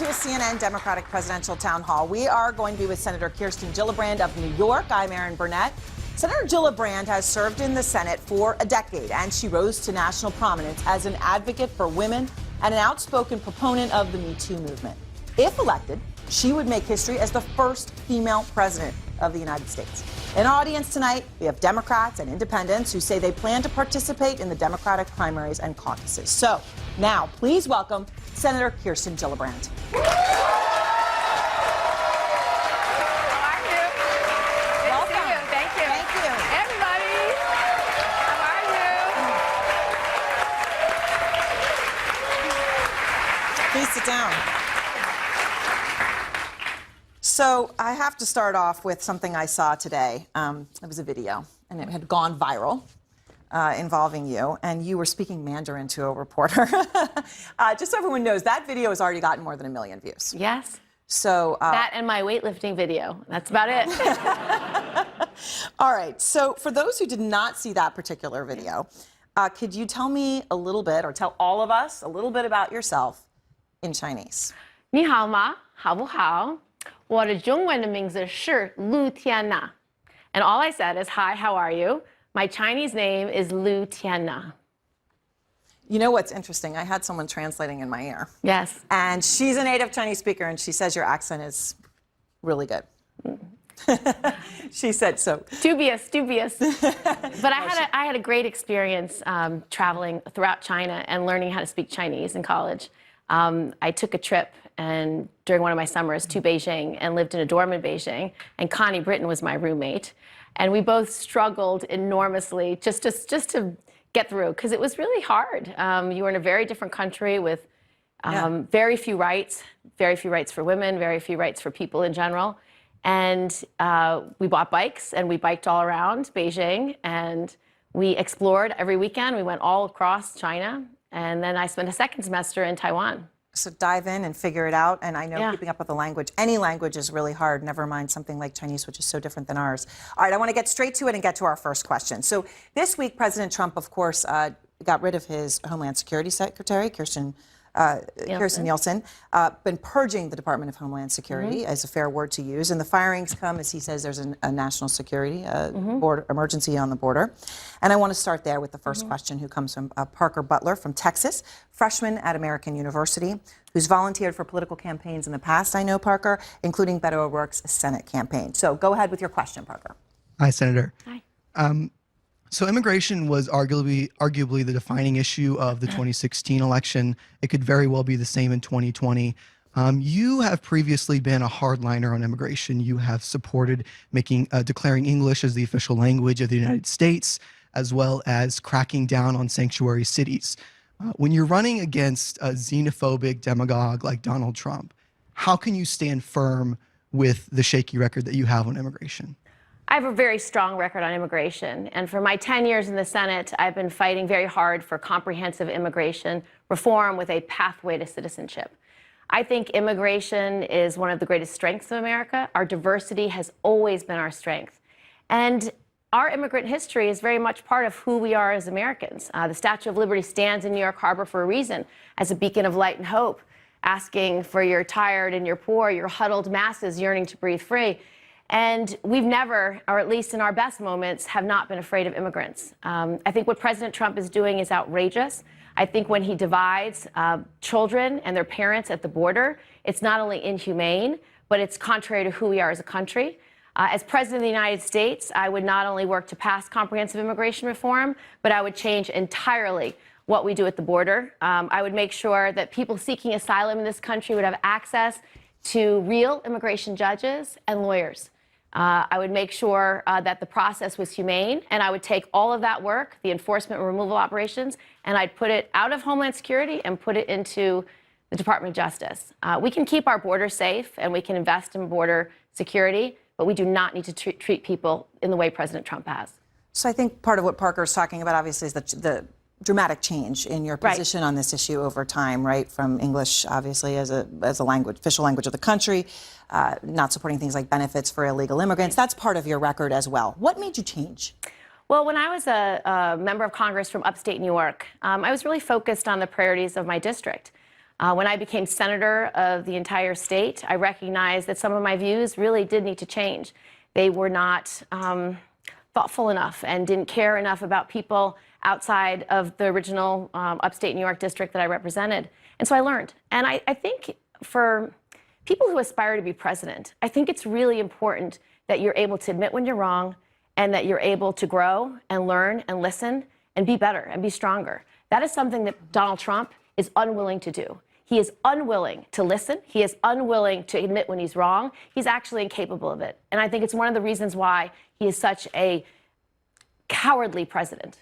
to CNN Democratic Presidential Town Hall. We are going to be with Senator Kirsten Gillibrand of New York. I'm Erin Burnett. Senator Gillibrand has served in the Senate for a decade, and she rose to national prominence as an advocate for women and an outspoken proponent of the Me Too movement. If elected, she would make history as the first female president of the United States. In our audience tonight, we have Democrats and independents who say they plan to participate in the Democratic primaries and caucuses. So now, please welcome Senator Kirsten Gillibrand. How are you? Good to see you. Thank you. Thank you. Everybody, how are you? Please sit down. So I have to start off with something I saw today. It was a video, and it had gone viral involving you, and you were speaking Mandarin to a reporter. Just so everyone knows, that video has already gotten more than 1 million views. Yes. So That and my weightlifting video. That's about it. all right. So for those who did not see that particular video, could you tell me a little bit, or tell all of us a little bit about yourself in Chinese? 你好吗？好不好？我的中文的名字是陆天娜. And all I said is, hi, how are you? My Chinese name is Lu Tianna. You know what's interesting? I had someone translating in my ear. Yes. And she's a native Chinese speaker, and she says your accent is really good. She said so. Dubious. But I had a great experience traveling throughout China and learning how to speak Chinese in college. I took a trip and during one of my summers to Beijing and lived in a dorm in Beijing, and Connie Britton was my roommate. And we both struggled enormously just to get through, because it was really hard. You were in a very different country with very few rights for women, very few rights for people in general. And we bought bikes and we biked all around Beijing, and we explored every weekend. We went all across China, and then I spent a second semester in Taiwan. So dive in and figure it out. And I know keeping up with the language, any language is really hard, never mind something like Chinese, which is so different than ours. All right, I want to get straight to it and get to our first question. So this week, President Trump, of course, got rid of his Homeland Security Secretary, Kirstjen Nielsen, been purging the Department of Homeland Security, as a fair word to use. And the firings come, as he says, there's a national security border emergency on the border. And I want to start there with the first question, who comes from Parker Butler from Texas, freshman at American University, who's volunteered for political campaigns in the past, I know, Parker, including Beto O'Rourke's Senate campaign. So go ahead with your question, Parker. Hi, Senator. Hi. So immigration was arguably the defining issue of the 2016 election. It could very well be the same in 2020. You have previously been a hardliner on immigration. You have supported declaring English as the official language of the United States, as well as cracking down on sanctuary cities. When you're running against a xenophobic demagogue like Donald Trump, how can you stand firm with the shaky record that you have on immigration? I have a very strong record on immigration, and for my 10 years in the Senate, I've been fighting very hard for comprehensive immigration reform with a pathway to citizenship. I think immigration is one of the greatest strengths of America. Our diversity has always been our strength. And our immigrant history is very much part of who we are as Americans. The Statue of Liberty stands in New York Harbor for a reason, as a beacon of light and hope, asking for your tired and your poor, your huddled masses yearning to breathe free. And we've never, or at least in our best moments, have not been afraid of immigrants. I think what President Trump is doing is outrageous. I think when he divides children and their parents at the border, it's not only inhumane, but it's contrary to who we are as a country. As President of the United States, I would not only work to pass comprehensive immigration reform, but I would change entirely what we do at the border. I would make sure that people seeking asylum in this country would have access to real immigration judges and lawyers. I would make sure that the process was humane, and I would take all of that work, the enforcement and removal operations, and I'd put it out of Homeland Security and put it into the Department of Justice. We can keep our border safe and we can invest in border security, but we do not need to treat people in the way President Trump has. So I think part of what Parker's talking about, obviously, is the dramatic change in your position on this issue over time, right? From English, obviously, as a language, official language of the country, not supporting things like benefits for illegal immigrants. That's part of your record as well. What made you change? Well, when I was a member of Congress from upstate New York, I was really focused on the priorities of my district. When I became senator of the entire state, I recognized that some of my views really did need to change. They were not thoughtful enough and didn't care enough about people outside of the original upstate New York district that I represented. And so I learned. And I think for people who aspire to be president, I think it's really important that you're able to admit when you're wrong and that you're able to grow and learn and listen and be better and be stronger. That is something that Donald Trump is unwilling to do. He is unwilling to listen. He is unwilling to admit when he's wrong. He's actually incapable of it. And I think it's one of the reasons why he is such a cowardly president.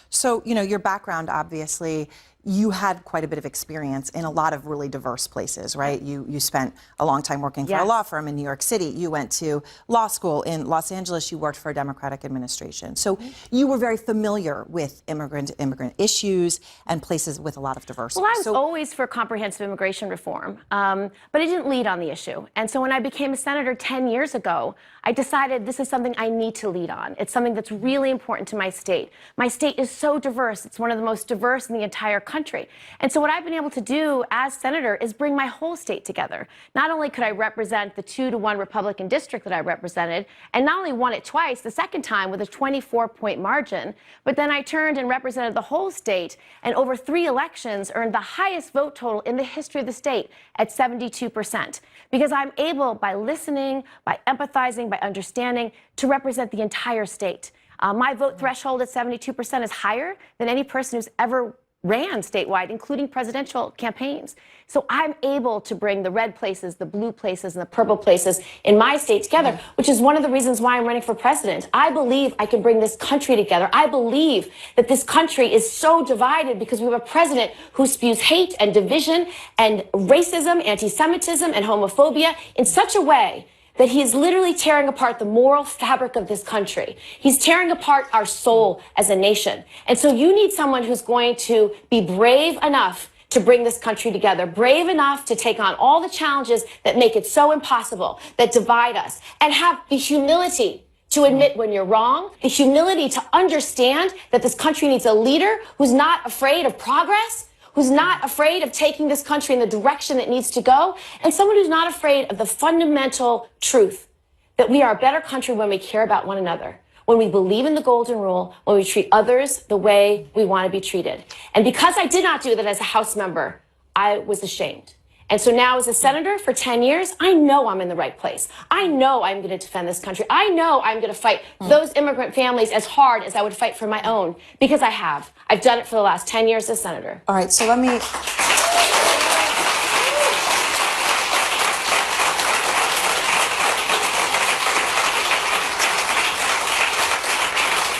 So, you know, your background, obviously, you had quite a bit of experience in a lot of really diverse places, right? You spent a long time working for a law firm in New York City. You went to law school in Los Angeles. You worked for a Democratic administration. So you were very familiar with immigrant issues and places with a lot of diversity. Well, I was always for comprehensive immigration reform, but I didn't lead on the issue. And so when I became a senator 10 years ago, I decided this is something I need to lead on. It's something that's really important to my state. My state is so diverse. It's one of the most diverse in the entire country. And so what I've been able to do as senator is bring my whole state together. Not only could I represent the 2-to-1 Republican district that I represented, and not only won it twice, the second time with a 24-point margin, but then I turned and represented the whole state, and over 3 elections earned the highest vote total in the history of the state at 72%. Because I'm able, by listening, by empathizing, by understanding, to represent the entire state. My vote threshold at 72% is higher than any person who's ever ran statewide, including presidential campaigns. So I'm able to bring the red places, the blue places, and the purple places in my state together, which is one of the reasons why I'm running for president. I believe I can bring this country together. I believe that this country is so divided because we have a president who spews hate and division and racism, anti-Semitism, and homophobia in such a way that he is literally tearing apart the moral fabric of this country. He's tearing apart our soul as a nation. And so you need someone who's going to be brave enough to bring this country together, brave enough to take on all the challenges that make it so impossible, that divide us, and have the humility to admit when you're wrong, the humility to understand that this country needs a leader who's not afraid of progress, who's not afraid of taking this country in the direction it needs to go, and someone who's not afraid of the fundamental truth that we are a better country when we care about one another, when we believe in the golden rule, when we treat others the way we want to be treated. And because I did not do that as a House member, I was ashamed. And so now as a senator for 10 years, I know I'm in the right place. I know I'm going to defend this country. I know I'm going to fight for those immigrant families as hard as I would fight for my own, because I have. I've done it for the last 10 years as senator. All right, so let me...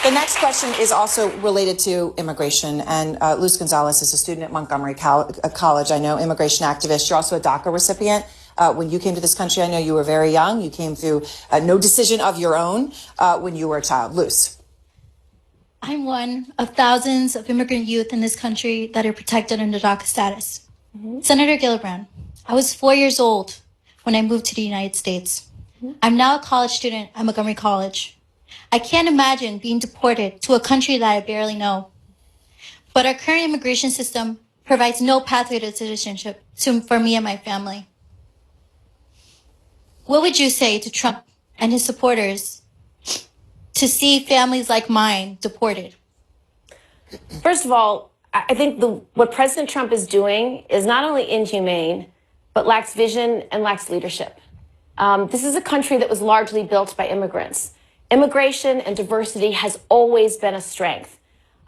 The next question is also related to immigration, and Luz Gonzalez is a student at Montgomery College. I know, immigration activist. You're also a DACA recipient. When you came to this country, I know you were very young. You came through no decision of your own when you were a child. Luz. I'm one of thousands of immigrant youth in this country that are protected under DACA status. Senator Gillibrand, I was 4 years old when I moved to the United States. I'm now a college student at Montgomery College. I can't imagine being deported to a country that I barely know. But our current immigration system provides no pathway to citizenship for me and my family. What would you say to Trump and his supporters to see families like mine deported? First of all, I think what President Trump is doing is not only inhumane, but lacks vision and lacks leadership. This is a country that was largely built by immigrants. Immigration and diversity has always been a strength.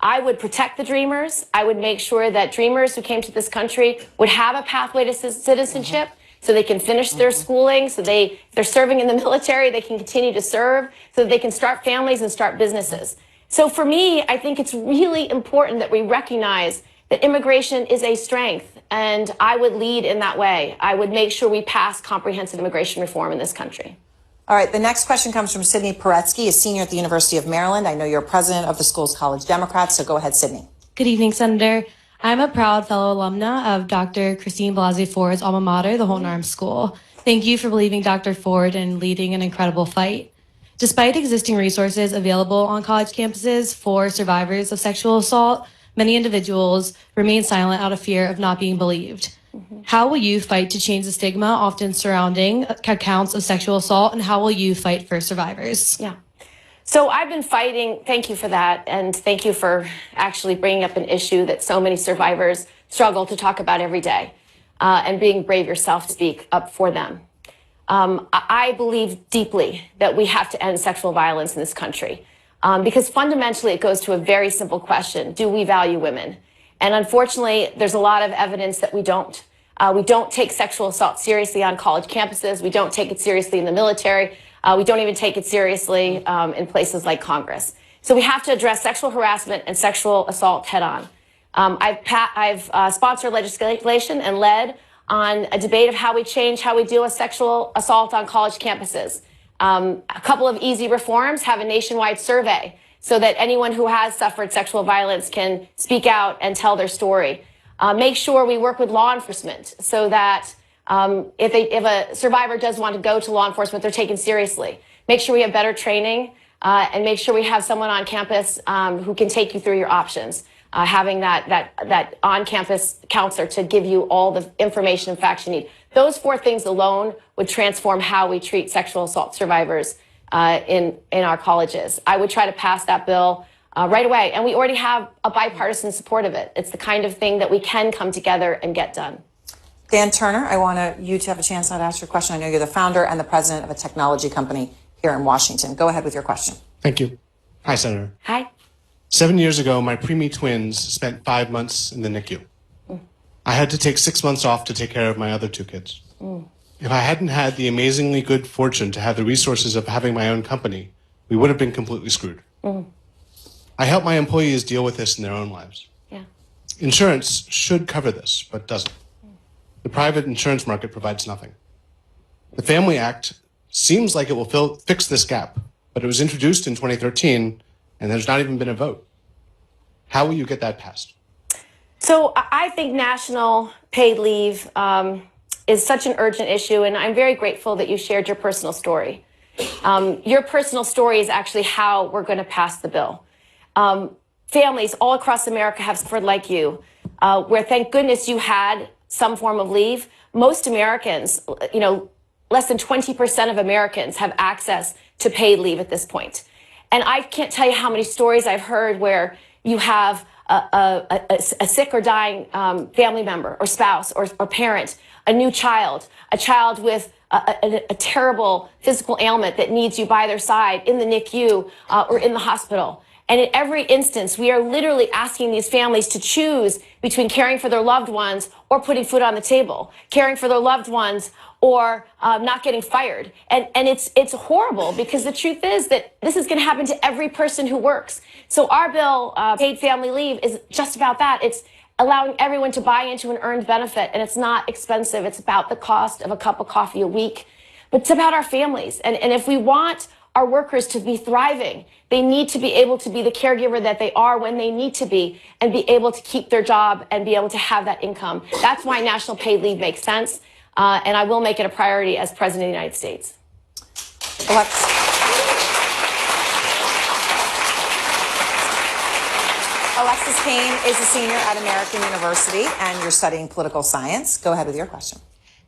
I would protect the dreamers. I would make sure that dreamers who came to this country would have a pathway to citizenship so they can finish their schooling, so if they're serving in the military, they can continue to serve, so that they can start families and start businesses. So for me, I think it's really important that we recognize that immigration is a strength, and I would lead in that way. I would make sure we pass comprehensive immigration reform in this country. All right, the next question comes from Sydney Paretsky, a senior at the University of Maryland. I know you're president of the school's College Democrats, so go ahead, Sydney. Good evening, Senator. I'm a proud fellow alumna of Dr. Christine Blasey Ford's alma mater, the Holton Arms School. Thank you for believing Dr. Ford and leading an incredible fight. Despite existing resources available on college campuses for survivors of sexual assault, many individuals remain silent out of fear of not being believed. How will you fight to change the stigma often surrounding accounts of sexual assault, and how will you fight for survivors? Yeah. So I've been fighting, thank you for that, and thank you for actually bringing up an issue that so many survivors struggle to talk about every day, and being brave yourself to speak up for them. I believe deeply that we have to end sexual violence in this country, because fundamentally it goes to a very simple question: do we value women? And unfortunately, there's a lot of evidence that we don't. We don't take sexual assault seriously on college campuses. We don't take it seriously in the military. We don't even take it seriously in places like Congress. So we have to address sexual harassment and sexual assault head on. I've sponsored legislation and led on a debate of how we change how we deal with sexual assault on college campuses. A couple of easy reforms: have a nationwide survey so that anyone who has suffered sexual violence can speak out and tell their story. Make sure we work with law enforcement so that if a survivor does want to go to law enforcement, they're taken seriously. Make sure we have better training, and make sure we have someone on campus who can take you through your options. Having that on-campus counselor to give you all the information and facts you need. Those 4 things alone would transform how we treat sexual assault survivors in our colleges. I would try to pass that bill right away, and we already have a bipartisan support of it. It's the kind of thing that we can come together and get done. Dan Turner, I want you to have a chance now to ask your question. I know you're the founder and the president of a technology company here in Washington. Go ahead with your question. Thank you. Hi, Senator. Hi. 7 years ago, my preemie twins spent 5 months in the NICU. I had to take 6 months off to take care of my other 2 kids. If I hadn't had the amazingly good fortune to have the resources of having my own company, we would have been completely screwed. I help my employees deal with this in their own lives. Yeah. Insurance should cover this, but doesn't. The private insurance market provides nothing. The Family Act seems like it will fix this gap, but it was introduced in 2013, and there's not even been a vote. How will you get that passed? So I think national paid leave is such an urgent issue, and I'm very grateful that you shared your personal story. Your personal story is actually how we're going to pass the bill. Families all across America have suffered like you, where thank goodness you had some form of leave. Most Americans, less than 20% of Americans have access to paid leave at this point. And I can't tell you how many stories I've heard where you have a sick or dying family member or spouse or parent, a new child, a child with a terrible physical ailment that needs you by their side in the NICU or in the hospital. And in every instance, we are literally asking these families to choose between caring for their loved ones or putting food on the table, caring for their loved ones or not getting fired. And it's horrible, because the truth is that this is going to happen to every person who works. So our bill, paid family leave, is just about that. It's allowing everyone to buy into an earned benefit, and it's not expensive. It's about the cost of a cup of coffee a week, but it's about our families. And if we want our workers to be thriving, they need to be able to be the caregiver that they are when they need to be, and be able to keep their job and be able to have that income. That's why national paid leave makes sense. And I will make it a priority as President of the United States. Alexis Payne is a senior at American University, and you're studying political science. Go ahead with your question.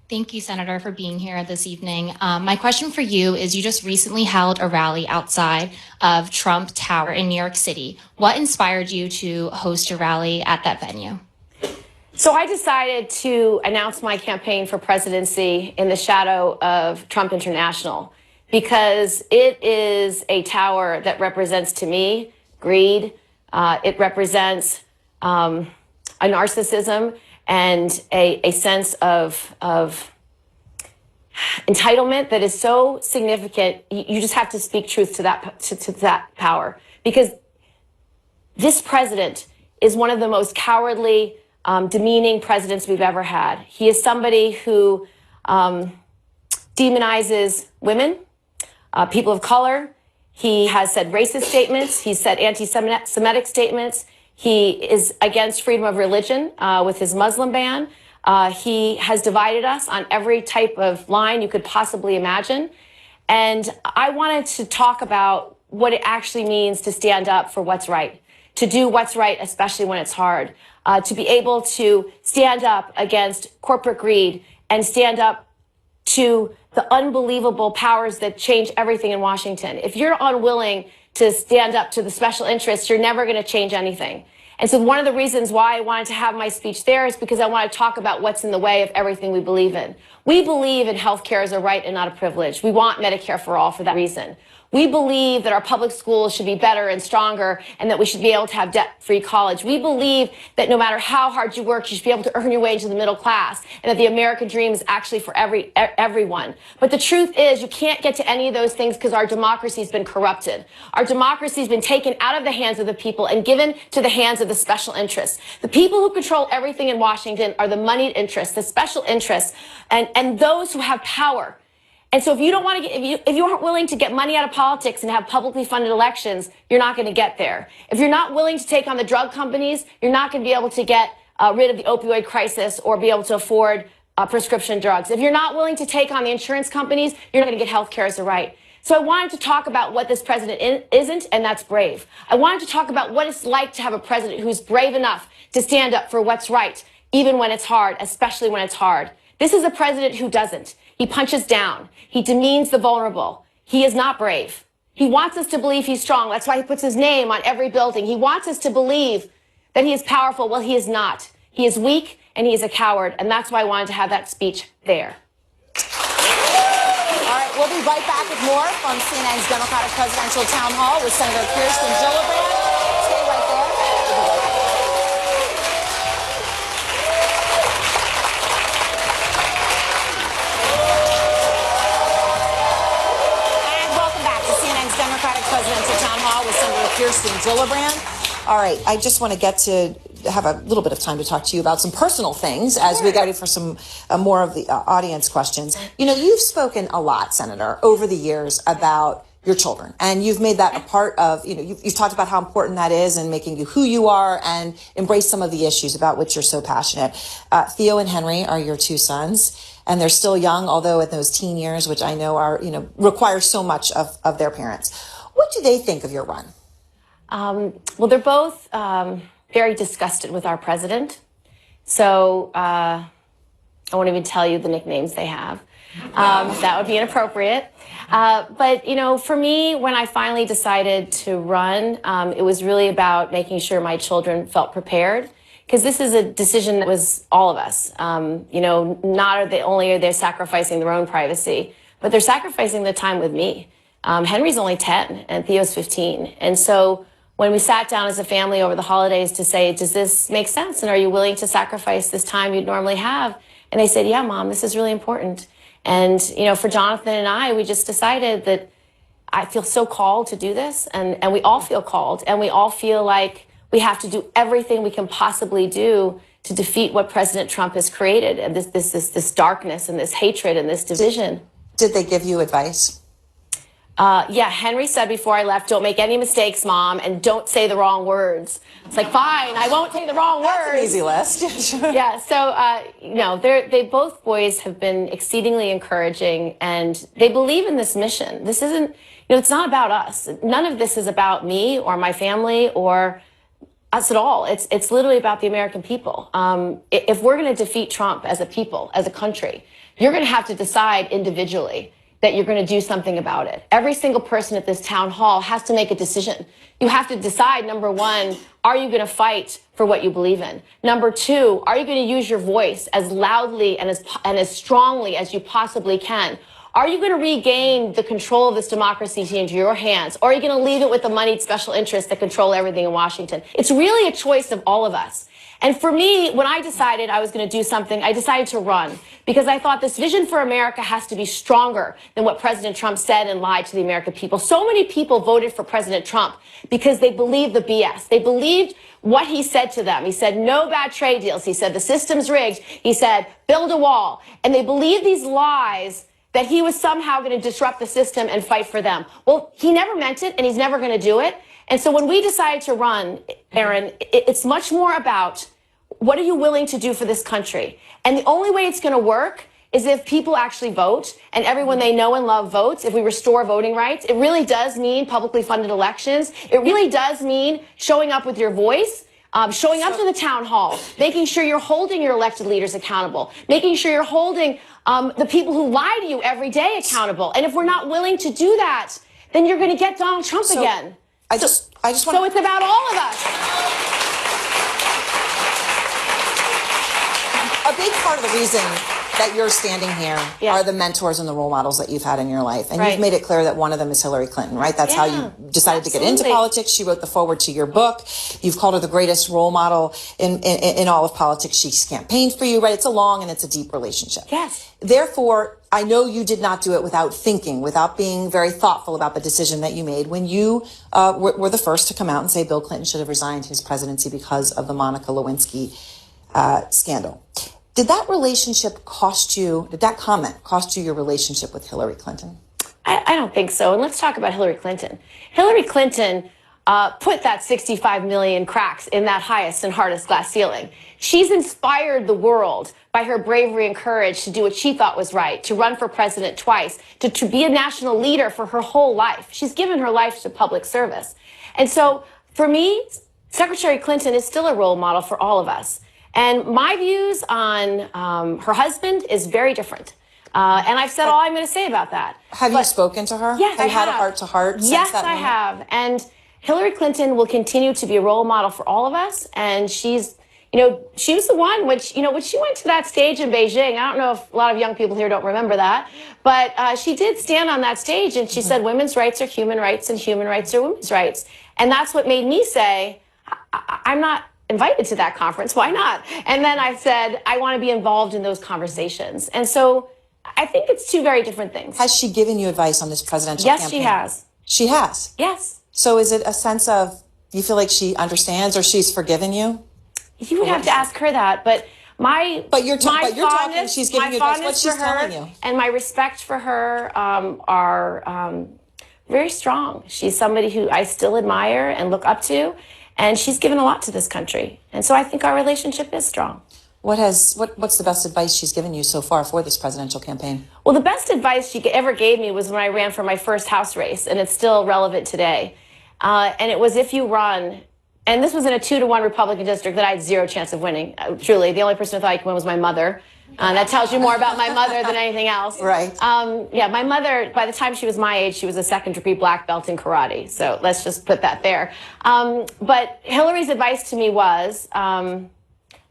Thank you, Senator, for being here this evening. My question for you is, you just recently held a rally outside of Trump Tower in New York City. What inspired you to host a rally at that venue? So I decided to announce my campaign for presidency in the shadow of Trump International, because it is a tower that represents, to me, greed. It represents a narcissism and a sense of entitlement that is so significant. You just have to speak truth to that power, because this president is one of the most cowardly, demeaning presidents we've ever had. He is somebody who demonizes women, people of color. He has said racist statements. He's said anti-Semitic statements. He is against freedom of religion with his Muslim ban. He has divided us on every type of line you could possibly imagine. And I wanted to talk about what it actually means to stand up for what's right, to do what's right, especially when it's hard, to be able to stand up against corporate greed and stand up to the unbelievable powers that change everything in Washington. If you're unwilling to stand up to the special interests, you're never going to change anything. And so one of the reasons why I wanted to have my speech there is because I want to talk about what's in the way of everything we believe in. We believe in health care as a right and not a privilege. We want Medicare for all for that reason. We believe that our public schools should be better and stronger and that we should be able to have debt-free college. We believe that no matter how hard you work, you should be able to earn your way into the middle class and that the American dream is actually for everyone. But the truth is you can't get to any of those things because our democracy has been corrupted. Our democracy has been taken out of the hands of the people and given to the hands of the special interests. The people who control everything in Washington are the moneyed interests, the special interests, and those who have power. And so if you don't want to if you aren't willing to get money out of politics and have publicly funded elections, you're not going to get there. If you're not willing to take on the drug companies, you're not going to be able to get rid of the opioid crisis or be able to afford prescription drugs. If you're not willing to take on the insurance companies, you're not going to get health care as a right. So I wanted to talk about what this president isn't, and that's brave. I wanted to talk about what it's like to have a president who's brave enough to stand up for what's right, even when it's hard, especially when it's hard. This is a president who doesn't. He punches down. He demeans the vulnerable. He is not brave. He wants us to believe he's strong. That's why he puts his name on every building. He wants us to believe that he is powerful. Well, he is not. He is weak and he is a coward. And that's why I wanted to have that speech there. All right, we'll be right back with more from CNN's Democratic Presidential Town Hall with Senator Kirsten Gillibrand. Stay right there. We'll be right back. Democratic Presidential Town Hall with Senator Kirsten Gillibrand. All right, I just want to get to have a little bit of time to talk to you about some personal things as we get ready for some more of the audience questions. You know, you've spoken a lot, Senator, over the years about your children, and you've made that a part of, you know, you've talked about how important that is in making you who you are and embrace some of the issues about which you're so passionate. Theo and Henry are your two sons. And they're still young, although in those teen years, which I know are, you know, require so much of their parents. What do they think of your run? Well, they're both very disgusted with our president. So I won't even tell you the nicknames they have. That would be inappropriate. But, you know, for me, when I finally decided to run, it was really about making sure my children felt prepared. Because this is a decision that was all of us. You know, not only are they sacrificing their own privacy, but they're sacrificing the time with me. Henry's only 10 and Theo's 15. And so when we sat down as a family over the holidays to say, does this make sense? And are you willing to sacrifice this time you'd normally have? And they said, yeah, Mom, this is really important. And, you know, for Jonathan and I, we just decided that I feel so called to do this. And we all feel called. And we all feel like we have to do everything we can possibly do to defeat what President Trump has created, and this darkness and this hatred and this division. Did they give you advice? Yeah, Henry said before I left, don't make any mistakes, Mom, and don't say the wrong words. It's like, fine, I won't say the wrong words. That's an easy list. Yeah, so, you know, they both boys have been exceedingly encouraging, and they believe in this mission. This isn't, you know, it's not about us. None of this is about me or my family or us at all. It's literally about the American people. If we're going to defeat Trump as a people, as a country, you're going to have to decide individually that you're going to do something about it. Every single person at this town hall has to make a decision. You have to decide, number one, are you going to fight for what you believe in? Number two, are you going to use your voice as loudly and as strongly as you possibly can? Are you going to regain the control of this democracy into your hands? Or are you going to leave it with the moneyed special interests that control everything in Washington? It's really a choice of all of us. And for me, when I decided I was going to do something, I decided to run because I thought this vision for America has to be stronger than what President Trump said and lied to the American people. So many people voted for President Trump because they believed the BS. They believed what he said to them. He said, no bad trade deals. He said, the system's rigged. He said, build a wall. And they believed these lies that he was somehow going to disrupt the system and fight for them. Well, he never meant it, and he's never going to do it. And so when we decided to run, Aaron, it's much more about what are you willing to do for this country? And the only way it's going to work is if people actually vote and everyone they know and love votes, if we restore voting rights, it really does mean publicly funded elections. It really does mean showing up with your voice, showing up to the town hall, making sure you're holding your elected leaders accountable, making sure you're holding the people who lie to you every day accountable. And if we're not willing to do that, then you're going to get Donald Trump again. I just want So it's about all of us. a big part of the reason that you're standing here Yeah. are the mentors and the role models that you've had in your life. And Right. you've made it clear that one of them is Hillary Clinton, right? That's how you decided to get into Absolutely. politics. She wrote the foreword to your book. You've called her the greatest role model in all of politics. She's campaigned for you, right? It's a long and it's a deep relationship. Yes. Therefore, I know you did not do it without thinking, without being very thoughtful about the decision that you made when you were the first to come out and say Bill Clinton should have resigned his presidency because of the Monica Lewinsky scandal. Did that relationship cost you, did that comment cost you your relationship with Hillary Clinton? I don't think so. And let's talk about Hillary Clinton. Hillary Clinton put that 65 million cracks in that highest and hardest glass ceiling. She's inspired the world by her bravery and courage to do what she thought was right, to run for president twice, to be a national leader for her whole life. She's given her life to public service. And so for me, Secretary Clinton is still a role model for all of us. And my views on her husband is very different. And I've said all I'm going to say about that. Have you spoken to her? Yes, have you had a have. heart-to-heart since Yes, that I moment? have. And Hillary Clinton will continue to be a role model for all of us. And she's, you know, she was the one when she went to that stage in Beijing. I don't know if a lot of young people here don't remember that, but she did stand on that stage and she said women's rights are human rights and human rights are women's rights. And that's what made me say, I'm not invited to that conference. Why not? And then I said, I want to be involved in those conversations. And so I think it's two very different things. Has she given you advice on this presidential Yes, campaign? she has. She has? Yes. So is it a sense of, you feel like she understands or she's forgiven you? You would have to ask her that, but But you're talking, fondness- she's giving my you advice, what fondness she's for her telling you. and my respect for her are very strong. She's somebody who I still admire and look up to, and she's given a lot to this country. And so I think our relationship is strong. What's the best advice she's given you so far for this presidential campaign? Well, the best advice she ever gave me was when I ran for my first House race, and it's still relevant today. And it was, if you run, and this was in a 2-to-1 Republican district that I had zero chance of winning. Truly, the only person who thought I could win was my mother. That tells you more about my mother than anything else. Right. Yeah, my mother, by the time she was my age, she was a second-degree black belt in karate. So let's just put that there. But Hillary's advice to me was,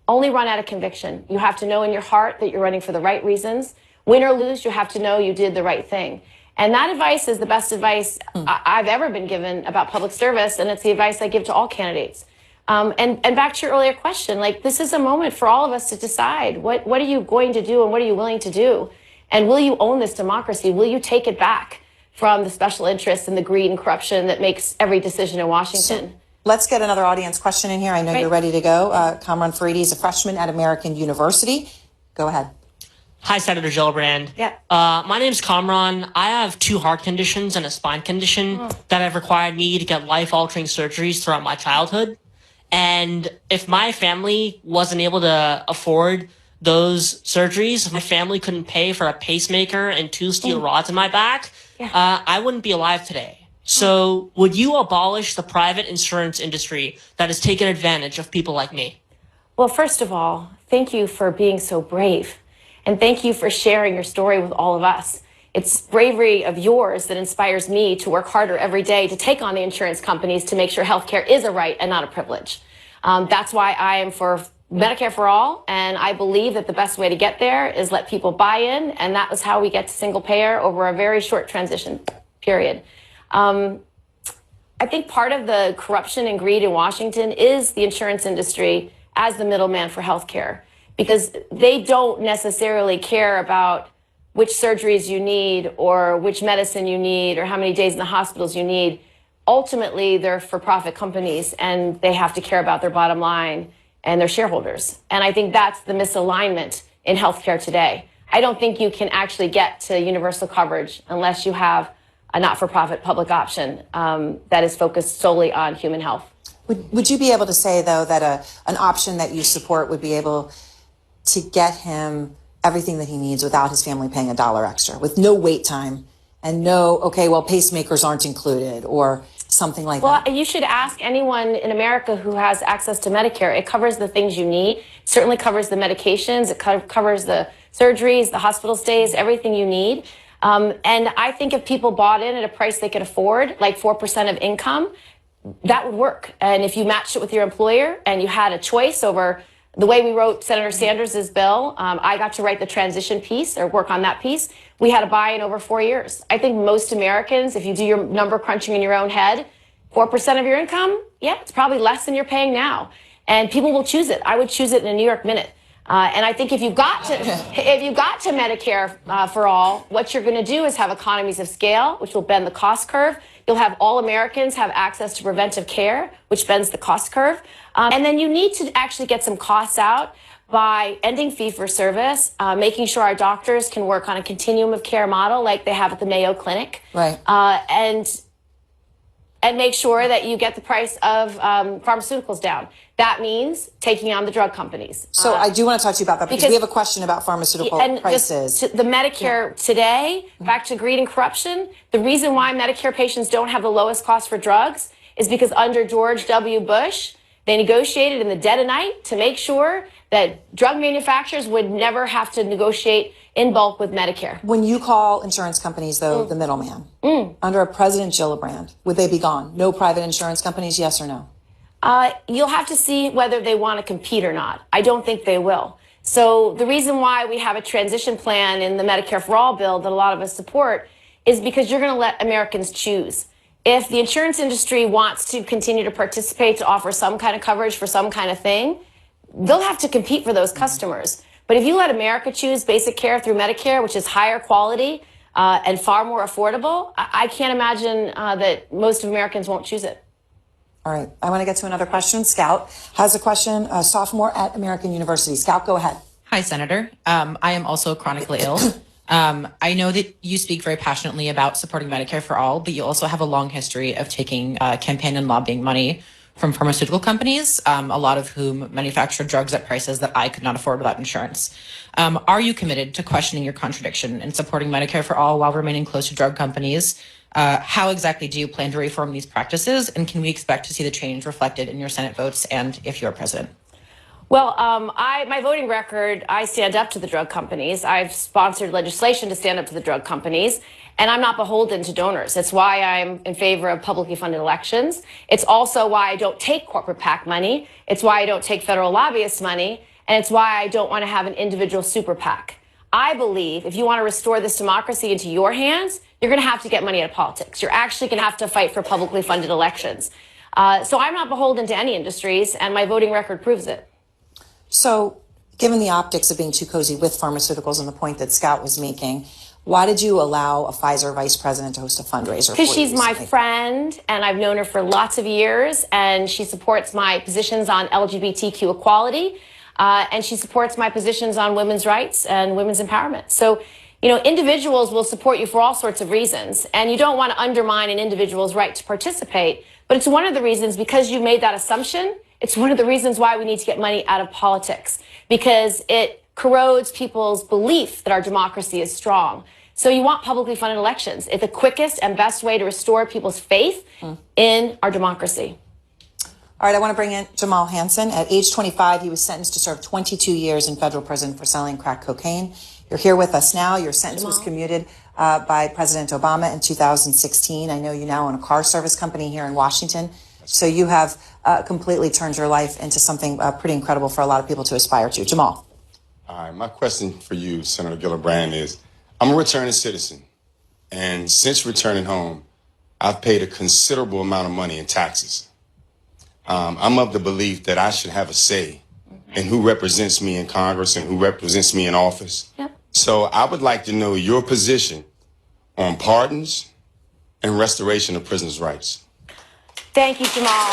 only run out of conviction. You have to know in your heart that you're running for the right reasons. Win or lose, you have to know you did the right thing. And that advice is the best advice I've ever been given about public service, and it's the advice I give to all candidates. And back to your earlier question, like, this is a moment for all of us to decide what are you going to do and what are you willing to do? And will you own this democracy? Will you take it back from the special interests and the greed and corruption that makes every decision in Washington? Let's get another audience question in here. I know Right. you're ready to go. Kamran Faridi is a freshman at American University. Go ahead. Hi, Senator Gillibrand. Yeah. My name's Kamran. I have 2 heart conditions and a spine condition that have required me to get life-altering surgeries throughout my childhood. And if my family wasn't able to afford those surgeries, if my family couldn't pay for a pacemaker and 2 steel rods in my back, I wouldn't be alive today. So would you abolish the private insurance industry that has taken advantage of people like me? Well, first of all, thank you for being so brave. And thank you for sharing your story with all of us. It's bravery of yours that inspires me to work harder every day to take on the insurance companies to make sure healthcare is a right and not a privilege. That's why I am for Medicare for all, and I believe that the best way to get there is let people buy in, and that was how we get to single payer over a very short transition period. I think part of the corruption and greed in Washington is the insurance industry as the middleman for healthcare, because they don't necessarily care about which surgeries you need or which medicine you need or how many days in the hospitals you need. Ultimately, they're for-profit companies, and they have to care about their bottom line and their shareholders. And I think that's the misalignment in healthcare today. I don't think you can actually get to universal coverage unless you have a not-for-profit public option that is focused solely on human health. Would you be able to say, though, that an option that you support would be able to get him everything that he needs without his family paying $1 extra, with no wait time and no, okay, well, pacemakers aren't included or something like that? Well, you should ask anyone in America who has access to Medicare. It covers the things you need. It certainly covers the medications. It covers the surgeries, the hospital stays, everything you need. And I think if people bought in at a price they could afford, like 4% of income, that would work. And if you matched it with your employer and you had a choice over the way we wrote Senator Sanders' bill, I got to write the transition piece or work on that piece. We had a buy-in over 4 years. I think most Americans, if you do your number crunching in your own head, 4% of your income, yeah, it's probably less than you're paying now. And people will choose it. I would choose it in a New York minute. And I think if you got to Medicare for all, what you're going to do is have economies of scale, which will bend the cost curve. You'll have all Americans have access to preventive care, which bends the cost curve. And then you need to actually get some costs out by ending fee-for-service, making sure our doctors can work on a continuum of care model like they have at the Mayo Clinic. Right. And make sure that you get the price of pharmaceuticals down. That means taking on the drug companies. So I do want to talk to you about that because we have a question about pharmaceutical prices. The Medicare today, back to greed and corruption, the reason why Medicare patients don't have the lowest cost for drugs is because under George W. Bush, they negotiated in the dead of night to make sure that drug manufacturers would never have to negotiate in bulk with Medicare. When you call insurance companies, though, the middleman, under a President Gillibrand, would they be gone? No private insurance companies, yes or no? You'll have to see whether they want to compete or not. I don't think they will. So the reason why we have a transition plan in the Medicare for All bill that a lot of us support is because you're going to let Americans choose. If the insurance industry wants to continue to participate to offer some kind of coverage for some kind of thing, they'll have to compete for those customers. But if you let America choose basic care through Medicare, which is higher quality and far more affordable, I can't imagine that most of Americans won't choose it. All right. I want to get to another question. Scout has a question, a sophomore at American University. Scout, go ahead. Hi, Senator. I am also chronically ill. I know that you speak very passionately about supporting Medicare for all, but you also have a long history of taking campaign and lobbying money from pharmaceutical companies, a lot of whom manufacture drugs at prices that I could not afford without insurance. Are you committed to questioning your contradiction and supporting Medicare for all while remaining close to drug companies? How exactly do you plan to reform these practices? And can we expect to see the change reflected in your Senate votes and if you're president? Well, my voting record, I stand up to the drug companies. I've sponsored legislation to stand up to the drug companies, and I'm not beholden to donors. That's why I'm in favor of publicly funded elections. It's also why I don't take corporate PAC money. It's why I don't take federal lobbyist money, and it's why I don't want to have an individual super PAC. I believe if you want to restore this democracy into your hands, you're going to have to get money out of politics. You're actually going to have to fight for publicly funded elections. So I'm not beholden to any industries, and my voting record proves it. So, given the optics of being too cozy with pharmaceuticals and the point that Scout was making, why did you allow a Pfizer vice president to host a fundraiser? Because she's my friend, and I've known her for lots of years, and she supports my positions on LGBTQ equality, and she supports my positions on women's rights and women's empowerment. So, you know, individuals will support you for all sorts of reasons, and you don't want to undermine an individual's right to participate, but it's one of the reasons, because you made that assumption, it's one of the reasons why we need to get money out of politics, because it corrodes people's belief that our democracy is strong. So you want publicly funded elections. It's the quickest and best way to restore people's faith in our democracy. All right, I want to bring in Jamal Hansen. At age 25, he was sentenced to serve 22 years in federal prison for selling crack cocaine. You're here with us now. Your sentence was commuted by President Obama in 2016. I know you now own a car service company here in Washington. So you have completely turned your life into something pretty incredible for a lot of people to aspire to. Jamal. All right, my question for you, Senator Gillibrand, is I'm a returning citizen. And since returning home, I've paid a considerable amount of money in taxes. I'm of the belief that I should have a say in who represents me in Congress and who represents me in office. Yep. So I would like to know your position on pardons and restoration of prisoners' rights. Thank you, Jamal.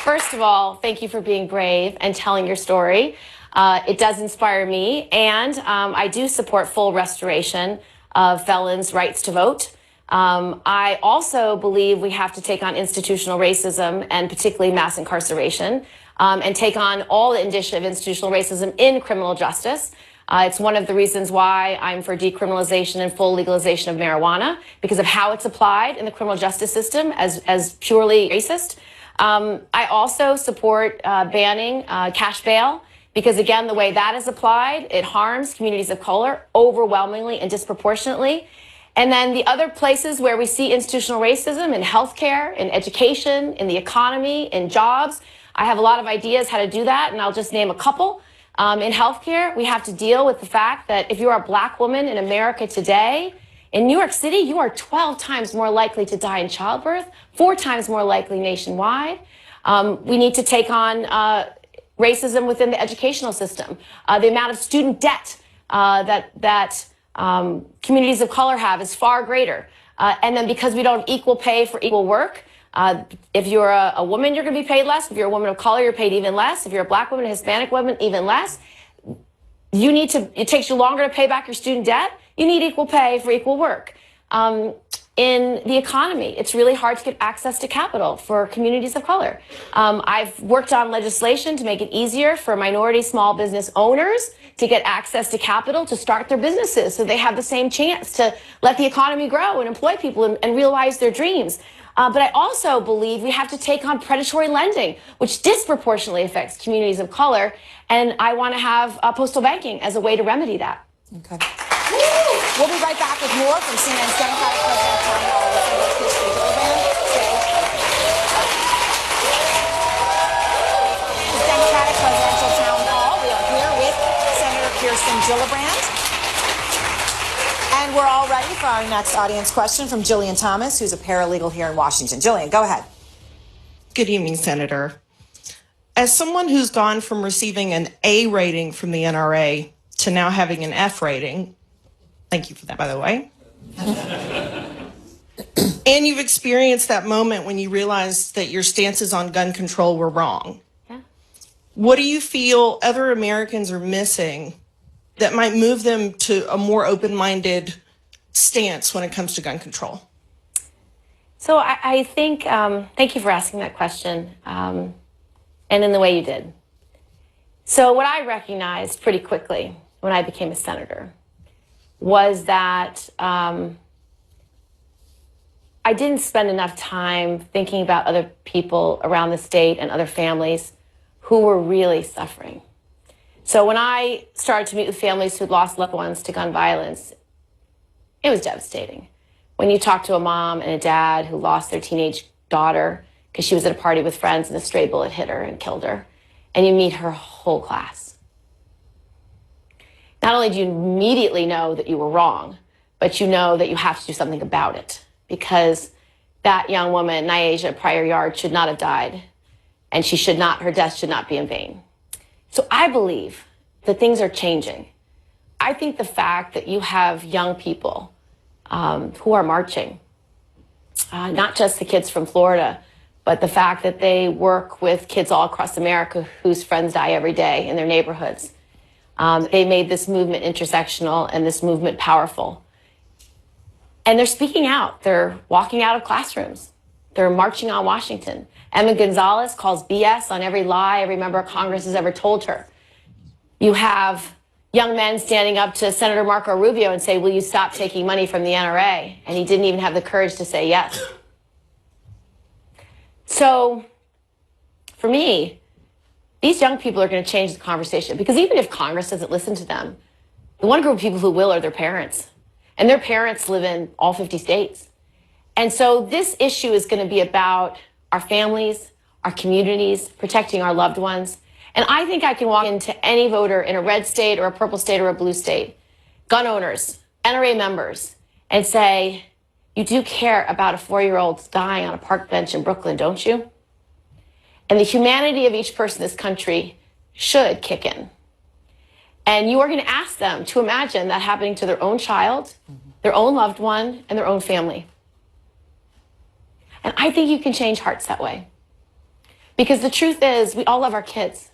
First of all, thank you for being brave and telling your story. It does inspire me, and I do support full restoration of felons' rights to vote. I also believe we have to take on institutional racism and particularly mass incarceration, and take on all the indicia of institutional racism in criminal justice. It's one of the reasons why I'm for decriminalization and full legalization of marijuana, because of how it's applied in the criminal justice system as purely racist. I also support banning cash bail, because again, the way that is applied, it harms communities of color overwhelmingly and disproportionately. And then the other places where we see institutional racism in healthcare, in education, in the economy, in jobs, I have a lot of ideas how to do that, and I'll just name a couple. In healthcare, we have to deal with the fact that if you're a black woman in America today, in New York City, you are 12 times more likely to die in childbirth, 4 times more likely nationwide. We need to take on racism within the educational system. The amount of student debt that communities of color have is far greater. And then because we don't have equal pay for equal work, if you're a woman, you're going to be paid less. If you're a woman of color, you're paid even less. If you're a black woman, a Hispanic woman, even less. It takes you longer to pay back your student debt. You need equal pay for equal work. In the economy, it's really hard to get access to capital for communities of color. I've worked on legislation to make it easier for minority small business owners to get access to capital to start their businesses so they have the same chance to let the economy grow and employ people and realize their dreams. But I also believe we have to take on predatory lending, which disproportionately affects communities of color. And I want to have postal banking as a way to remedy that. Okay. We'll be right back with more from CNN's Democratic President Town Hall with Senator Kirsten Gillibrand. Democratic Presidential Town Hall. We are here with Senator Kirsten Gillibrand. And we're all ready for our next audience question from Jillian Thomas, who's a paralegal here in Washington. Jillian, go ahead. Good evening, Senator. As someone who's gone from receiving an A rating from the NRA to now having an F rating, thank you for that, by the way. And you've experienced that moment when you realized that your stances on gun control were wrong. Yeah. What do you feel other Americans are missing that might move them to a more open-minded stance when it comes to gun control? So I think, thank you for asking that question, and in the way you did. So what I recognized pretty quickly when I became a senator was that I didn't spend enough time thinking about other people around the state and other families who were really suffering. So when I started to meet with families who'd lost loved ones to gun violence, it was devastating. When you talk to a mom and a dad who lost their teenage daughter because she was at a party with friends and a stray bullet hit her and killed her, and you meet her whole class. Not only do you immediately know that you were wrong, but you know that you have to do something about it, because that young woman, Nyasha Pryor Yard, should not have died, and her death should not be in vain. So I believe that things are changing. I think the fact that you have young people who are marching, not just the kids from Florida, but the fact that they work with kids all across America whose friends die every day in their neighborhoods. They made this movement intersectional and this movement powerful. And they're speaking out. They're walking out of classrooms. They're marching on Washington. Emma Gonzalez calls BS on every lie every member of Congress has ever told her. You have young men standing up to Senator Marco Rubio and say, will you stop taking money from the NRA? And he didn't even have the courage to say yes. So for me, these young people are going to change the conversation, because even if Congress doesn't listen to them, the one group of people who will are their parents. And their parents live in all 50 states. And so this issue is going to be about our families, our communities, protecting our loved ones. And I think I can walk into any voter in a red state or a purple state or a blue state, gun owners, NRA members, and say, you do care about a 4-year-old dying on a park bench in Brooklyn, don't you? And the humanity of each person in this country should kick in. And you are going to ask them to imagine that happening to their own child, their own loved one, and their own family. And I think you can change hearts that way. Because the truth is, we all love our kids.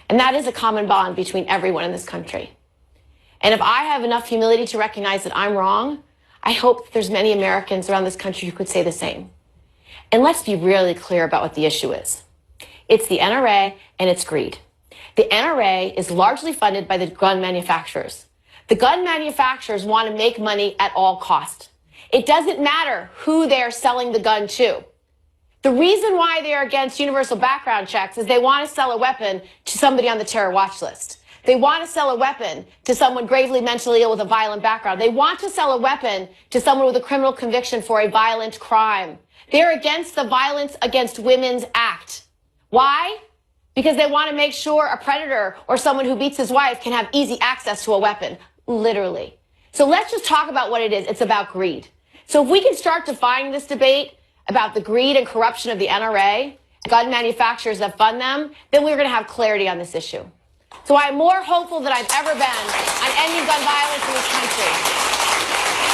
And that is a common bond between everyone in this country. And if I have enough humility to recognize that I'm wrong, I hope there's many Americans around this country who could say the same. And let's be really clear about what the issue is. It's the NRA and it's greed. The NRA is largely funded by the gun manufacturers. The gun manufacturers want to make money at all cost. It doesn't matter who they're selling the gun to. The reason why they're against universal background checks is they want to sell a weapon to somebody on the terror watch list. They want to sell a weapon to someone gravely mentally ill with a violent background. They want to sell a weapon to someone with a criminal conviction for a violent crime. They're against the Violence Against Women's Act. Why? Because they want to make sure a predator or someone who beats his wife can have easy access to a weapon, literally. So let's just talk about what it is. It's about greed. So if we can start defining this debate about the greed and corruption of the NRA, gun manufacturers that fund them, then we're going to have clarity on this issue. So I'm more hopeful than I've ever been on ending gun violence in this country.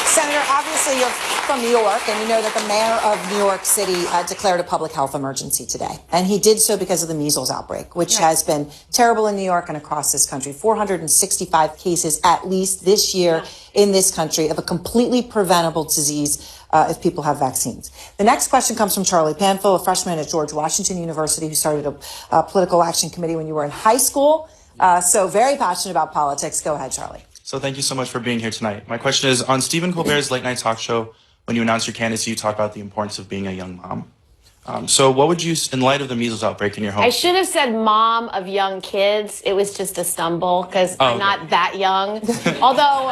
Senator, obviously you're from New York, and you know that the mayor of New York City declared a public health emergency today. And he did so because of the measles outbreak, which has been terrible in New York and across this country. 465 cases at least this year in this country of a completely preventable disease if people have vaccines. The next question comes from Charlie Panfil, a freshman at George Washington University who started a political action committee when you were in high school. So very passionate about politics. Go ahead, Charlie. So thank you so much for being here tonight. My question is, on Stephen Colbert's late night talk show, when you announced your candidacy, you talked about the importance of being a young mom. So what would you, in light of the measles outbreak in your home? I should have said mom of young kids. It was just a stumble because I'm not that young. Although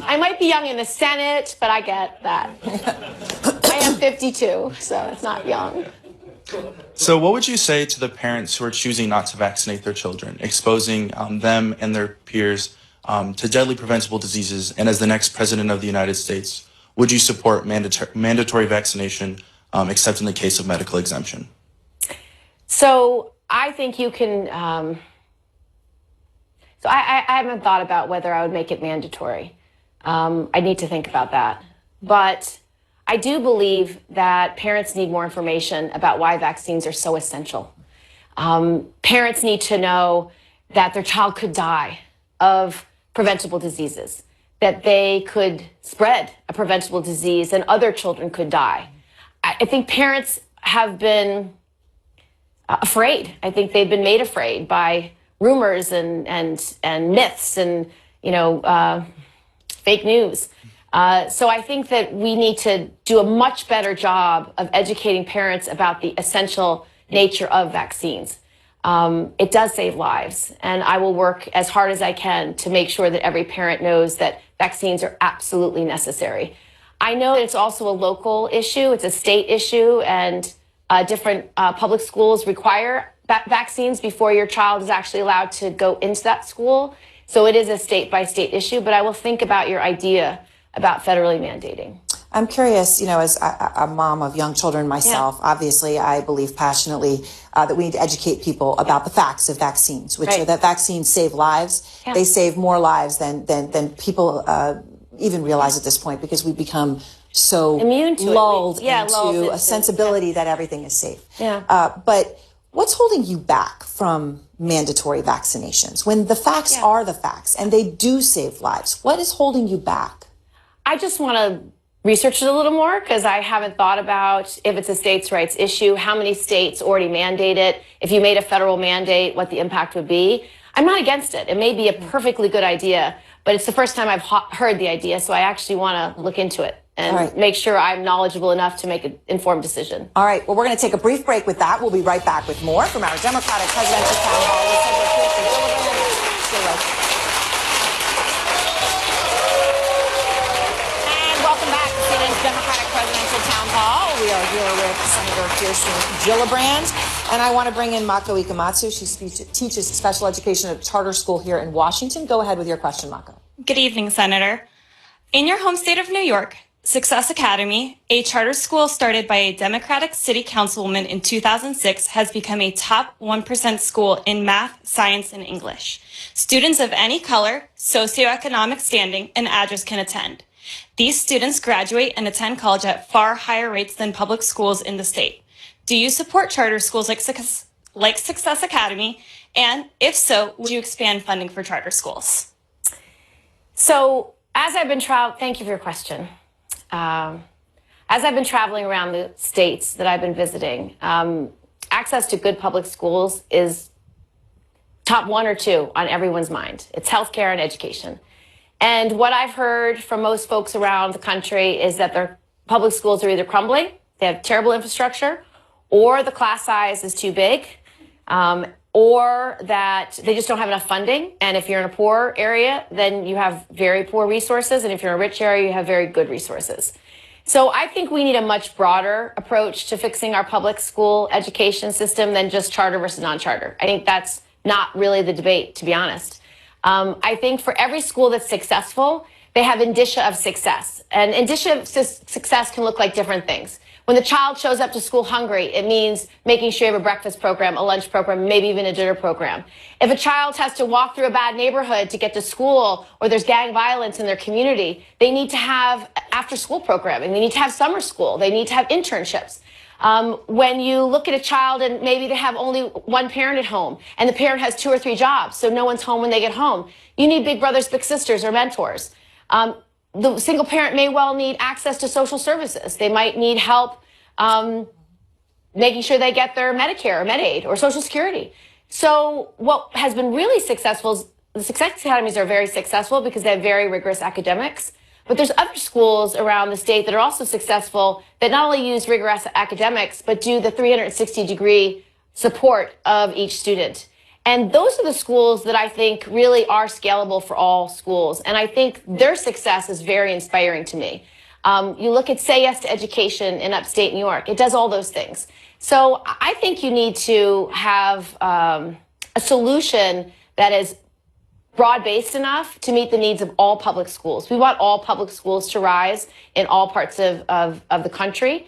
I might be young in the Senate, but I get that. I am 52, so it's not young. So what would you say to the parents who are choosing not to vaccinate their children, exposing them and their peers to deadly preventable diseases? And as the next president of the United States, would you support mandatory vaccination, except in the case of medical exemption? So I think you can, I haven't thought about whether I would make it mandatory. I need to think about that. But I do believe that parents need more information about why vaccines are so essential. Parents need to know that their child could die of preventable diseases, that they could spread a preventable disease and other children could die. I think parents have been afraid. I think they've been made afraid by rumors and myths and, fake news. So I think that we need to do a much better job of educating parents about the essential nature of vaccines. It does save lives, and I will work as hard as I can to make sure that every parent knows that vaccines are absolutely necessary. I know that it's also a local issue, it's a state issue, and different public schools require vaccines before your child is actually allowed to go into that school. So it is a state-by-state issue, but I will think about your idea about federally mandating. I'm curious, as a mom of young children myself, obviously I believe passionately that we need to educate people about the facts of vaccines, which are that vaccines save lives. They save more lives than people even realize at this point, because we become so lulled into a sensibility that everything is safe. But what's holding you back from mandatory vaccinations when the facts are the facts and they do save lives? What is holding you back? I just want to research it a little more because I haven't thought about if it's a states' rights issue, how many states already mandate it, if you made a federal mandate, what the impact would be. I'm not against it. It may be a perfectly good idea, but it's the first time I've heard the idea, so I actually want to look into it and make sure I'm knowledgeable enough to make an informed decision. All right, well, we're going to take a brief break with that. We'll be right back with more from our Democratic presidential town hall with Senator Kirsten Gillibrand. Stay right there. Democratic Presidential Town Hall. We are here with Senator Kirsten Gillibrand, and I want to bring in Mako Ikematsu. She teaches special education at a charter school here in Washington. Go ahead with your question, Mako. Good evening, Senator. In your home state of New York, Success Academy, a charter school started by a Democratic city councilwoman in 2006, has become a top 1% school in math, science, and English. Students of any color, socioeconomic standing, and address can attend. These students graduate and attend college at far higher rates than public schools in the state. Do you support charter schools like Success Academy? And if so, would you expand funding for charter schools? So as I've been thank you for your question. as I've been traveling around the states that I've been visiting, access to good public schools is top 1 or 2 on everyone's mind. It's healthcare and education. And what I've heard from most folks around the country is that their public schools are either crumbling, they have terrible infrastructure, or the class size is too big, or that they just don't have enough funding. And if you're in a poor area, then you have very poor resources. And if you're in a rich area, you have very good resources. So I think we need a much broader approach to fixing our public school education system than just charter versus non-charter. I think that's not really the debate, to be honest. I think for every school that's successful, they have indicia of success. And indicia of success can look like different things. When the child shows up to school hungry, it means making sure you have a breakfast program, a lunch program, maybe even a dinner program. If a child has to walk through a bad neighborhood to get to school, or there's gang violence in their community, they need to have after-school programming. They need to have summer school. They need to have internships. When you look at a child and maybe they have only one parent at home and the parent has 2 or 3 jobs, so no one's home when they get home, you need big brothers, big sisters, or mentors. The single parent may well need access to social services. They might need help making sure they get their Medicare or Medicaid or Social Security. So what has been really successful is the Success Academies are very successful because they have very rigorous academics. But there's other schools around the state that are also successful that not only use rigorous academics, but do the 360-degree support of each student. And those are the schools that I think really are scalable for all schools. And I think their success is very inspiring to me. You look at Say Yes to Education in upstate New York. It does all those things. So I think you need to have a solution that is broad-based enough to meet the needs of all public schools. We want all public schools to rise in all parts of the country.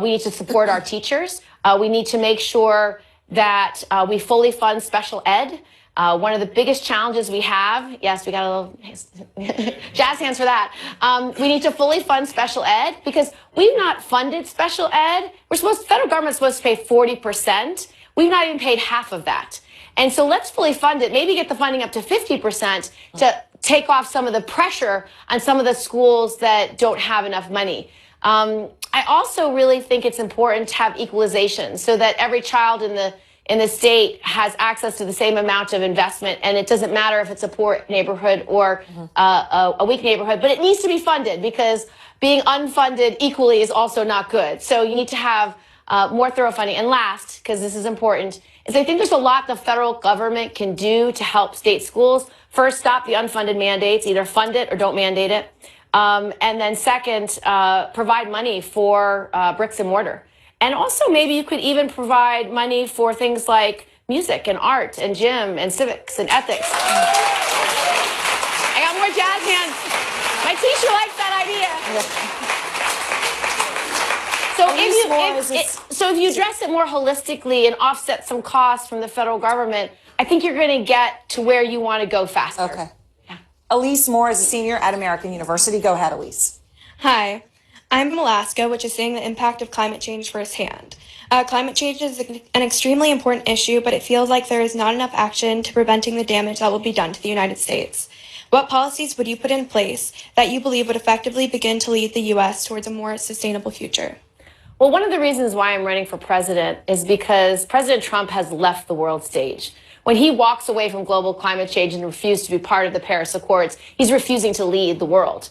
We need to support our teachers. We need to make sure that we fully fund special ed. One of the biggest challenges we have, yes, we got a little jazz hands for that. We need to fully fund special ed because we've not funded special ed. The federal government's supposed to pay 40%. We've not even paid half of that. And so let's fully fund it, maybe get the funding up to 50% to take off some of the pressure on some of the schools that don't have enough money. I also really think it's important to have equalization so that every child in the state has access to the same amount of investment, and it doesn't matter if it's a poor neighborhood or a weak neighborhood, but it needs to be funded because being unfunded equally is also not good. So you need to have more thorough funding. And last, because this is important, is I think there's a lot the federal government can do to help state schools. First, stop the unfunded mandates, either fund it or don't mandate it. And then second, provide money for bricks and mortar. And also maybe you could even provide money for things like music and art and gym and civics and ethics. I got more jazz hands. My teacher likes that idea. So if you address it more holistically and offset some costs from the federal government, I think you're going to get to where you want to go faster. Okay. Yeah. Elise Moore is a senior at American University. Go ahead, Elise. Hi. I'm from Alaska, which is seeing the impact of climate change firsthand. Climate change is an extremely important issue, but it feels like there is not enough action to preventing the damage that will be done to the United States. What policies would you put in place that you believe would effectively begin to lead the U.S. towards a more sustainable future? Well, one of the reasons why I'm running for president is because President Trump has left the world stage. When he walks away from global climate change and refuses to be part of the Paris Accords, he's refusing to lead the world.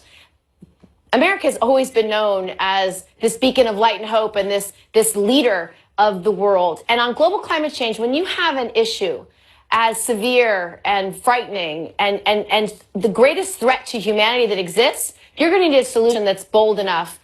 America has always been known as this beacon of light and hope and this leader of the world. And on global climate change, when you have an issue as severe and frightening and the greatest threat to humanity that exists, you're going to need a solution that's bold enough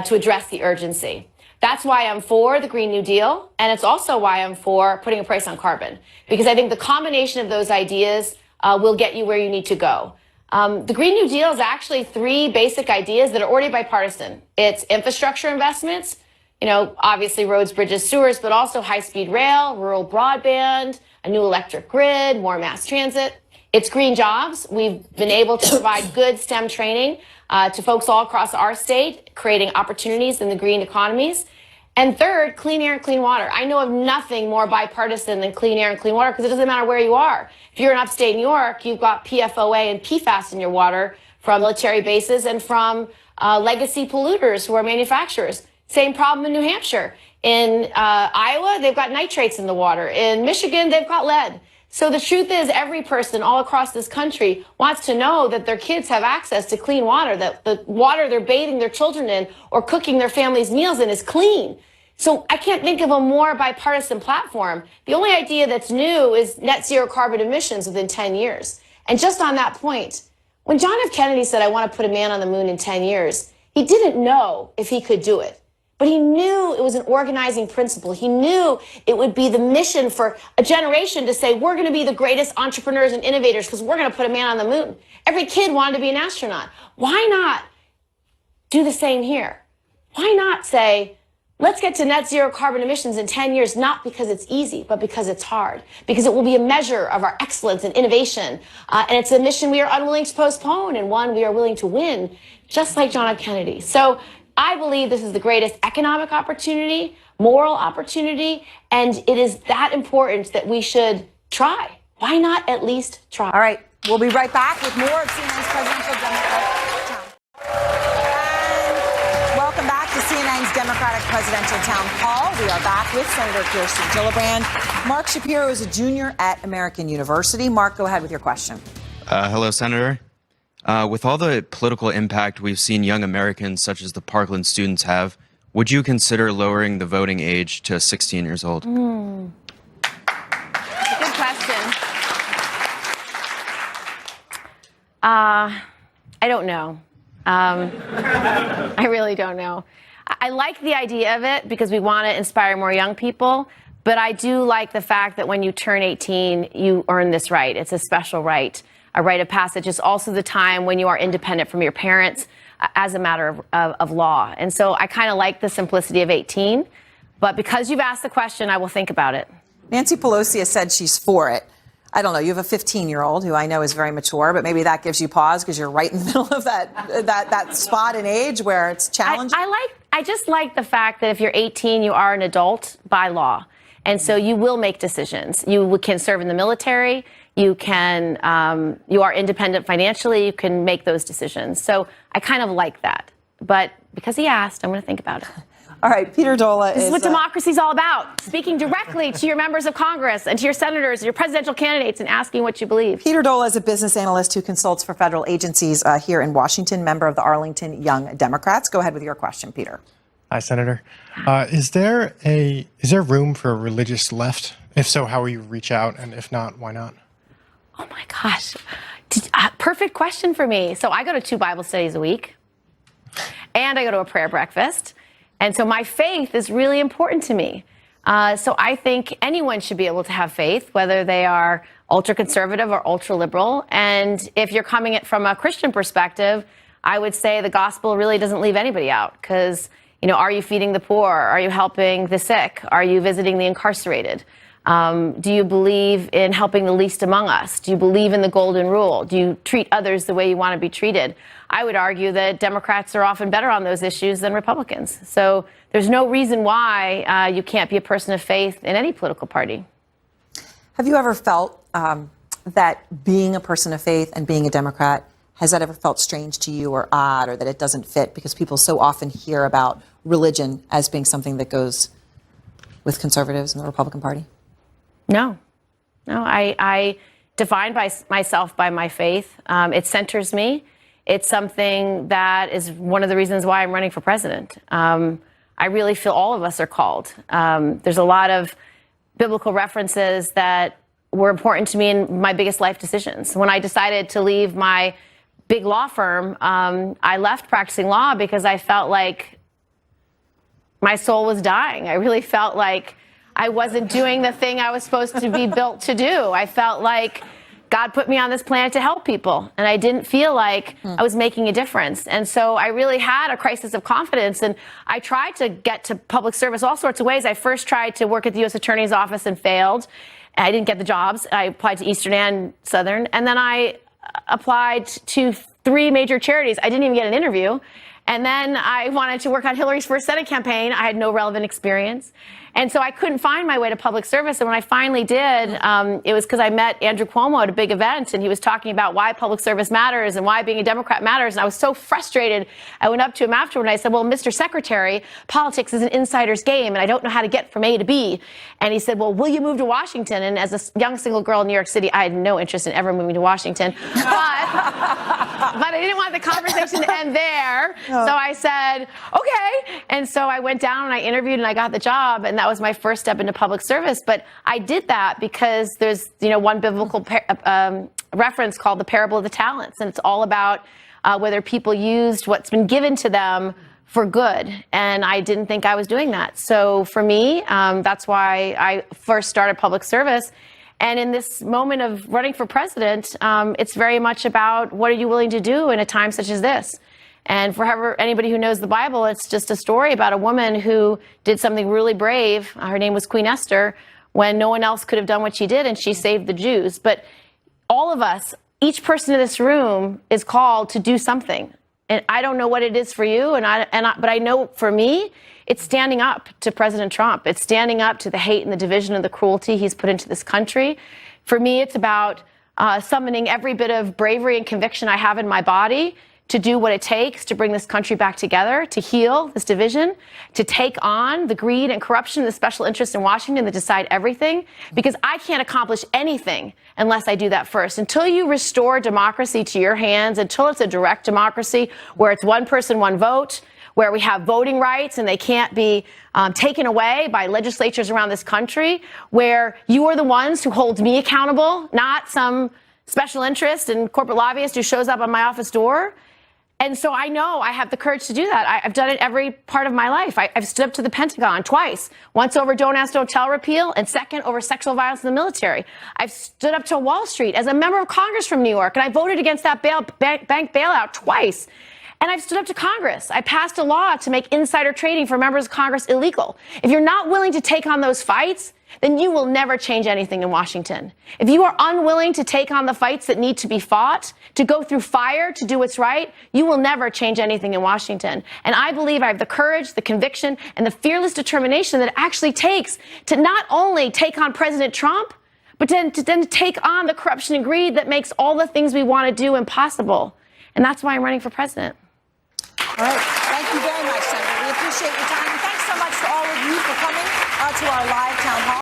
to address the urgency. That's why I'm for the Green New Deal, and it's also why I'm for putting a price on carbon, because I think the combination of those ideas will get you where you need to go. The Green New Deal is actually 3 basic ideas that are already bipartisan. It's infrastructure investments, obviously roads, bridges, sewers, but also high-speed rail, rural broadband, a new electric grid, more mass transit. It's green jobs. We've been able to provide good STEM training to folks all across our state, creating opportunities in the green economies. And third, clean air and clean water. I know of nothing more bipartisan than clean air and clean water because it doesn't matter where you are. If you're in upstate New York, you've got PFOA and PFAS in your water from military bases and from legacy polluters who are manufacturers. Same problem in New Hampshire. In Iowa, they've got nitrates in the water. In Michigan, they've got lead. So the truth is, every person all across this country wants to know that their kids have access to clean water, that the water they're bathing their children in or cooking their family's meals in is clean. So I can't think of a more bipartisan platform. The only idea that's new is net zero carbon emissions within 10 years. And just on that point, when John F. Kennedy said, I want to put a man on the moon in 10 years, he didn't know if he could do it. But he knew it was an organizing principle. He knew it would be the mission for a generation to say, we're going to be the greatest entrepreneurs and innovators because we're going to put a man on the moon. Every kid wanted to be an astronaut. Why not do the same here? Why not say, let's get to net zero carbon emissions in 10 years, not because it's easy, but because it's hard, because it will be a measure of our excellence and innovation. And it's a mission we are unwilling to postpone and one we are willing to win, just like John F. Kennedy. So I believe this is the greatest economic opportunity, moral opportunity, and it is that important that we should try. Why not at least try? All right, we'll be right back with more of CNN's Presidential Democratic Town. And welcome back to CNN's Democratic Presidential Town Hall. We are back with Senator Kirsten Gillibrand. Mark Shapiro is a junior at American University. Mark, go ahead with your question. Hello, Senator. With all the political impact we've seen young Americans such as the Parkland students have, would you consider lowering the voting age to 16 years old? That's a good question. I don't know. I really don't know. I like the idea of it because we want to inspire more young people, but I do like the fact that when you turn 18, you earn this right. It's a special right. A rite of passage is also the time when you are independent from your parents as a matter of law. And so I kind of like the simplicity of 18. But because you've asked the question, I will think about it. Nancy Pelosi has said she's for it. I don't know. You have a 15-year-old who I know is very mature, but maybe that gives you pause because you're right in the middle of that spot in age where it's challenging. I just like the fact that if you're 18, you are an adult by law. And so you will make decisions. You can serve in the military. You can, you are independent financially. You can make those decisions. So I kind of like that. But because he asked, I'm going to think about it. All right, Peter Dola This is what democracy is all about. Speaking directly to your members of Congress and to your senators, your presidential candidates, and asking what you believe. Peter Dola is a business analyst who consults for federal agencies here in Washington, member of the Arlington Young Democrats. Go ahead with your question, Peter. Hi, Senator. Is there room for a religious left? If so, how will you reach out? And if not, why not? Oh my gosh. Perfect question for me. So I go to 2 Bible studies a week and I go to a prayer breakfast. And so my faith is really important to me. So I think anyone should be able to have faith, whether they are ultra conservative or ultra liberal. And if you're coming at from a Christian perspective, I would say the gospel really doesn't leave anybody out because, you know, are you feeding the poor? Are you helping the sick? Are you visiting the incarcerated? Do you believe in helping the least among us? Do you believe in the golden rule? Do you treat others the way you want to be treated? I would argue that Democrats are often better on those issues than Republicans. So there's no reason why you can't be a person of faith in any political party. Have you ever felt that being a person of faith and being a Democrat, has that ever felt strange to you or odd or that it doesn't fit? Because people so often hear about religion as being something that goes with conservatives in the Republican Party. No, I define myself by my faith. It centers me. It's something that is one of the reasons why I'm running for president. I really feel all of us are called. There's a lot of biblical references that were important to me in my biggest life decisions. When I decided to leave my big law firm, I left practicing law because I felt like my soul was dying. I really felt like I wasn't doing the thing I was supposed to be built to do. I felt like God put me on this planet to help people, and I didn't feel like I was making a difference. And so I really had a crisis of confidence, and I tried to get to public service all sorts of ways. I first tried to work at the U.S. Attorney's Office and failed. I didn't get the jobs. I applied to Eastern and Southern, and then I applied to 3 major charities. I didn't even get an interview. And then I wanted to work on Hillary's first Senate campaign. I had no relevant experience. And so I couldn't find my way to public service. And when I finally did, it was because I met Andrew Cuomo at a big event, and he was talking about why public service matters and why being a Democrat matters. And I was so frustrated. I went up to him afterward and I said, well, Mr. Secretary, politics is an insider's game, and I don't know how to get from A to B. And he said, well, will you move to Washington? And as a young single girl in New York City, I had no interest in ever moving to Washington. But I didn't want the conversation to end there. So I said, okay. And so I went down and I interviewed and I got the job. And that was my first step into public service. But I did that because there's, one biblical reference called the parable of the talents. And it's all about whether people used what's been given to them for good. And I didn't think I was doing that. So for me, that's why I first started public service. And in this moment of running for president, it's very much about what are you willing to do in a time such as this? And for anybody who knows the Bible, it's just a story about a woman who did something really brave. Her name was Queen Esther, when no one else could have done what she did, and she saved the Jews. But all of us, each person in this room is called to do something. And I don't know what it is for you, but I know for me, it's standing up to President Trump. It's standing up to the hate and the division and the cruelty he's put into this country. For me, it's about summoning every bit of bravery and conviction I have in my body to do what it takes to bring this country back together, to heal this division, to take on the greed and corruption, the special interests in Washington that decide everything, because I can't accomplish anything unless I do that first. Until you restore democracy to your hands, until it's a direct democracy where it's one person, one vote, where we have voting rights and they can't be taken away by legislatures around this country, where you are the ones who hold me accountable, not some special interest and corporate lobbyist who shows up on my office door. And so I know I have the courage to do that. I've done it every part of my life. I've stood up to the Pentagon twice, once over Don't Ask, Don't Tell repeal, and second over sexual violence in the military. I've stood up to Wall Street as a member of Congress from New York, and I voted against that bank bailout twice. And I've stood up to Congress. I passed a law to make insider trading for members of Congress illegal. If you're not willing to take on those fights, then you will never change anything in Washington. If you are unwilling to take on the fights that need to be fought, to go through fire, to do what's right, you will never change anything in Washington. And I believe I have the courage, the conviction, and the fearless determination that it actually takes to not only take on President Trump, but then to take on the corruption and greed that makes all the things we want to do impossible. And that's why I'm running for president. All right. Thank you very much, Senator. We appreciate your time. And thanks so much to all of you for coming to our live town hall.